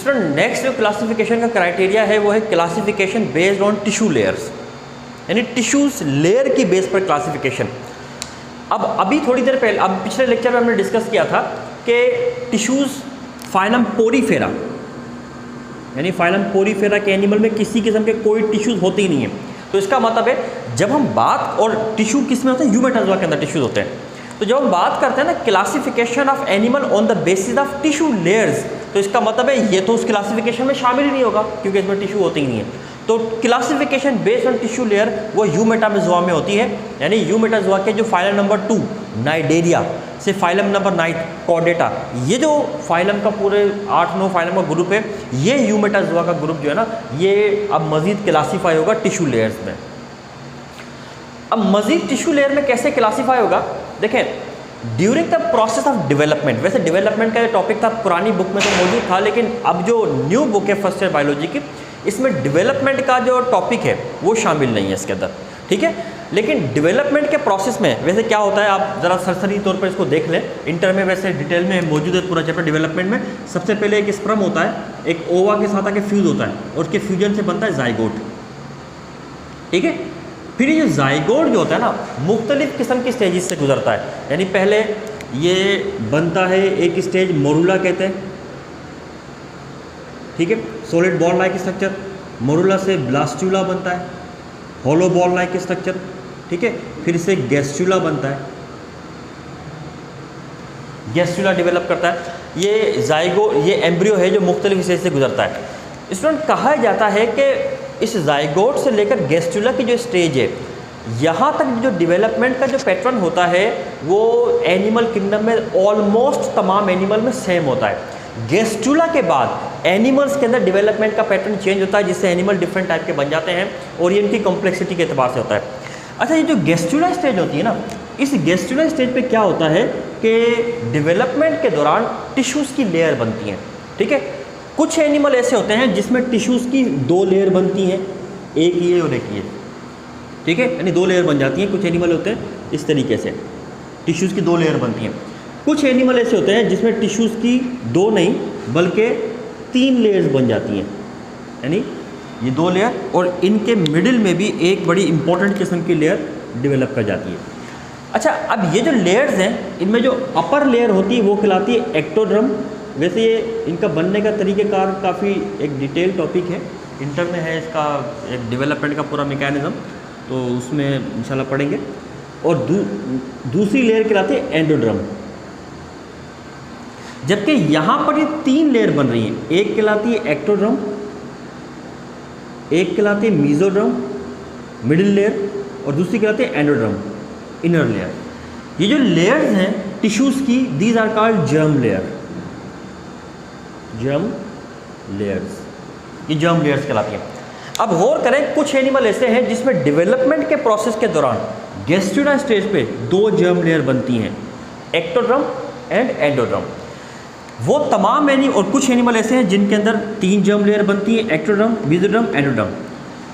Student next जो classification का criteria है वो है classification based on tissue layers, यानी टिश्यूज लेयर की बेस पर क्लासिफिकेशन। अब अभी थोड़ी देर पहले, अब पिछले लेक्चर में हमने डिस्कस किया था कि टिश्यूज फाइलम पोरीफेरा, यानी फाइलम पोरीफेरा के एनिमल में किसी किस्म के कोई टिश्यूज होते ही नहीं है। तो इसका मतलब है जब हम बात, और टिश्यू किस में होते हैं, यूमेटाजोआ के अंदर टिश्यूज होते हैं। तो जब हम बात करते हैं ना classification of animal on the basis of tissue layers, तो इसका मतलब है ये तो उस क्लासिफिकेशन में शामिल ही नहीं होगा क्योंकि इसमें टिश्यू होते ही नहीं है। तो classification based on tissue layer वो यूमेटाजोआ में होती है, यानी यूमेटाजोआ के जो फाइलम नंबर 2 नाइडेरिया से फाइलम नंबर 9 कॉर्डेटा, ये जो फाइलम का पूरे 8-9 फाइलम का ग्रुप है, ये यूमेटाजोआ का ग्रुप जो है ना, ये अब मजीद क्लासीफाई होगा टिश्यू लेयर्स में। अब मजीद टिश्यू लेयर में कैसे क्लासीफाई होगा, देखें during the process of development, वैसे डेवलपमेंट का जो टॉपिक था पुरानी बुक में तो मौजूद था, लेकिन अब जो न्यू बुक है फर्स्ट ईयर बायोलॉजी की, इसमें डेवलपमेंट का जो टॉपिक है वो शामिल नहीं है इसके अंदर, ठीक है। लेकिन डेवलपमेंट के प्रोसेस में वैसे क्या होता है, आप ज़रा सरसरी तौर पर इसको देख लें, इंटर में वैसे डिटेल में मौजूद है पूरा चैप्टर डेवलपमेंट में। सबसे पहले एक स्पर्म होता है, एक ओवा के साथ आके फ्यूज़ होता है और उसके फ्यूजन से बनता है जाइगोट, ठीक है। फिर ये जो जाइगोट जो होता है ना, मुख्तलिफ किस्म की स्टेजेस से गुजरता है, यानी पहले ये बनता है एक स्टेज मोरूला कहते हैं, ठीक है, solid ball like structure. Morula से ब्लास्टुला बनता है, होलो बॉल लाइक स्ट्रक्चर, ठीक है। फिर से गैस्ट्रुला बनता है, गैस्ट्रुला डेवलप करता है। ये जाइगो, ये एम्ब्रियो है जो मुख्तलिफ स्टेज से गुजरता है। स्टूडेंट कहा जाता है कि इस जाइगोट से लेकर गैस्ट्रुला की जो स्टेज है, यहाँ तक जो डेवलपमेंट का जो पैटर्न होता है वो एनिमल किंगडम में ऑलमोस्ट तमाम एनिमल में सेम होता है। गैस्ट्रुला के बाद एनिमल्स के अंदर डेवलपमेंट का पैटर्न चेंज होता है, जिससे एनिमल डिफरेंट टाइप के बन जाते हैं और ये इनकी कॉम्प्लेक्सिटी के एतबार से होता है। अच्छा, ये जो गैस्ट्रुला स्टेज होती है ना, इस गैस्ट्रुला स्टेज पे क्या होता है कि डेवलपमेंट के दौरान टिश्यूज़ की लेयर बनती हैं, ठीक है। कुछ एनिमल ऐसे होते हैं जिसमें टिश्यूज़ की 2 लेयर बनती हैं, एक ये और एक ये, ठीक है, यानी 2 लेयर बन जाती हैं। कुछ एनिमल होते हैं इस तरीके से, टिश्यूज़ की 2 लेयर बनती हैं। कुछ एनिमल ऐसे होते हैं जिसमें टिश्यूज़ की 2 नहीं बल्कि 3 लेयर्स बन जाती हैं, यानी ये 2 लेयर और इनके मिडिल में भी एक बड़ी इंपॉर्टेंट किस्म की लेयर डेवलप कर जाती है। अच्छा, अब ये जो लेयर्स हैं, इनमें जो अपर लेयर होती है वो कहलाती है एक्टोडर्म। वैसे ये इनका बनने का तरीक़ेकार काफ़ी एक डिटेल टॉपिक है, इंटर में है इसका एक डेवलपमेंट का पूरा मैकेनिज़्म, तो उसमें इंशाल्लाह पढ़ेंगे। और दूसरी लेयर कहलाती है एंडोड्रम, जबकि यहाँ पर ये 3 लेयर बन रही हैं। एक कहलाती है एक्टोड्रम, एक कहलाती है मीजोड्रम मिडिल लेयर, और दूसरी कहलाती है एंडोड्रम इनर लेयर। ये जो लेयर्स हैं टिश्यूज़ की, these are called germ layer, germ layers, ये जर्म लेयर्स कहलाती हैं। अब गौर करें, कुछ एनिमल ऐसे हैं जिसमें डेवलपमेंट के प्रोसेस के दौरान गैस्ट्रुला स्टेज पे 2 जर्म लेयर बनती हैं, एक्टोड्रम एंड एंडोड्रम। वो तमाम एनिमल, और कुछ एनिमल ऐसे हैं जिनके अंदर 3 जर्म लेयर बनती हैं, एक्टोड्रम, मीजोड्रम, एंडोड्रम।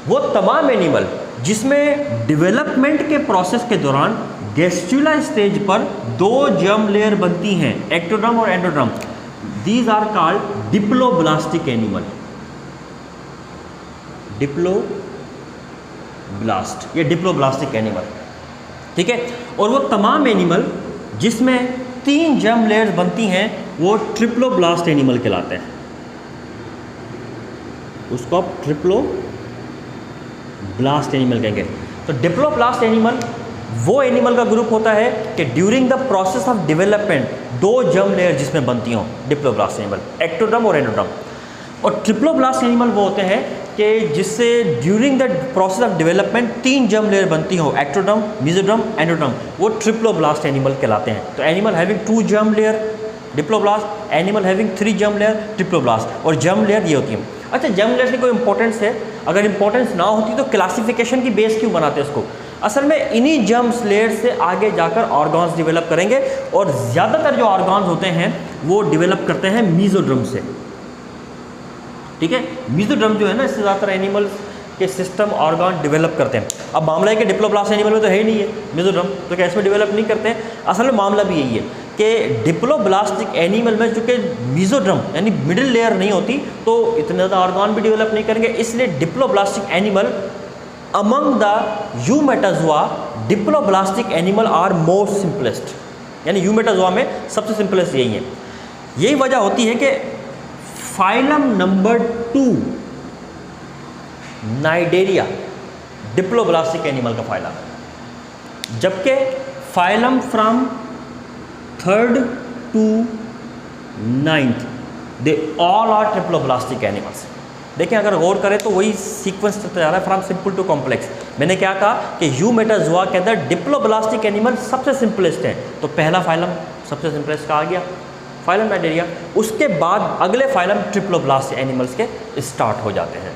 वो तमाम एनिमल जिसमें डेवलपमेंट के प्रोसेस के दौरान गैस्ट्रुला स्टेज पर 2 जर्म लेयर बनती हैं, एक्टोड्रम और endoderm, these are called diploblastic animal, diploblast, ये डिप्लोब्लास्टिक एनिमल, ठीक है। और वो तमाम एनिमल जिसमें 3 जर्म लेयर्स बनती हैं वो ट्रिप्लोब्लास्ट एनिमल कहलाते हैं, उसको आप ट्रिप्लोब्लास्ट एनिमल कहेंगे। तो डिप्लोब्लास्ट एनिमल वो एनिमल का ग्रुप होता है कि during the process of development 2 germ layer जिसमें बनती हों, डिप्लोब्लास्ट एनिमल, एक्टोड्रम और एंडोड्रम। और ट्रिप्लोब्लास्ट एनिमल वो होते हैं कि जिससे during the process of development 3 germ layer बनती हो, एक्टोड्रम, मीजोड्रम, एंडोड्रम, वो ट्रिप्लोब्लास्ट एनिमल कहलाते हैं। तो animal having 2 germ layer diploblast, animal having 3 germ layer triploblast, और जर्म लेयर ये होती है। अच्छा, जर्म लेयर की कोई इंपॉर्टेंस है? अगर इंपॉर्टेंस ना होती तो क्लासिफिकेशन की बेस क्यों बनाते हैं इसको? असल में इन्हीं जर्म लेयर से आगे जाकर ऑर्गन्स डेवलप करेंगे, और ज़्यादातर जो ऑर्गन्स होते हैं वो डेवलप करते हैं मीजोड्रम से, ठीक है। मीजोड्रम जो है ना, इससे ज़्यादातर एनिमल्स के सिस्टम ऑर्गन डेवलप करते हैं। अब मामला है कि डिप्लोब्लास्ट एनिमल में तो है ही नहीं है मीजोड्रम, तो क्या इसमें डेवलप नहीं करते हैं? असल में मामला भी यही है कि डिप्लोब्लास्टिक एनिमल में चूँकि मीजोड्रम यानी मिडिल लेयर नहीं होती तो इतने ज़्यादा ऑर्गन भी डेवलप नहीं करेंगे, इसलिए diploblastic animal among the eumetazoa diploblastic animal are most simplest, यानी यूमेटाजोआ में सबसे सिंपलेस्ट यही है। यही वजह होती है कि phylum number 2 Cnidaria diploblastic animal का फाइलम है, जबकि phylum from 3rd to 9th they all are triploblastic animals. देखें अगर गौर करें तो वही सीक्वेंस चलता जा रहा है फ्रॉम सिंपल टू कॉम्प्लेक्स। मैंने क्या कहा कि यूमेटाजोआ के अंदर डिप्लोब्लास्टिक एनिमल सबसे सिंपलेस्ट है, तो पहला फाइलम सबसे सिंपलेस्ट का आ गया फाइलम नाइडेरिया। उसके बाद अगले फाइलम ट्रिप्लोब्लास्ट एनिमल्स के स्टार्ट हो जाते हैं।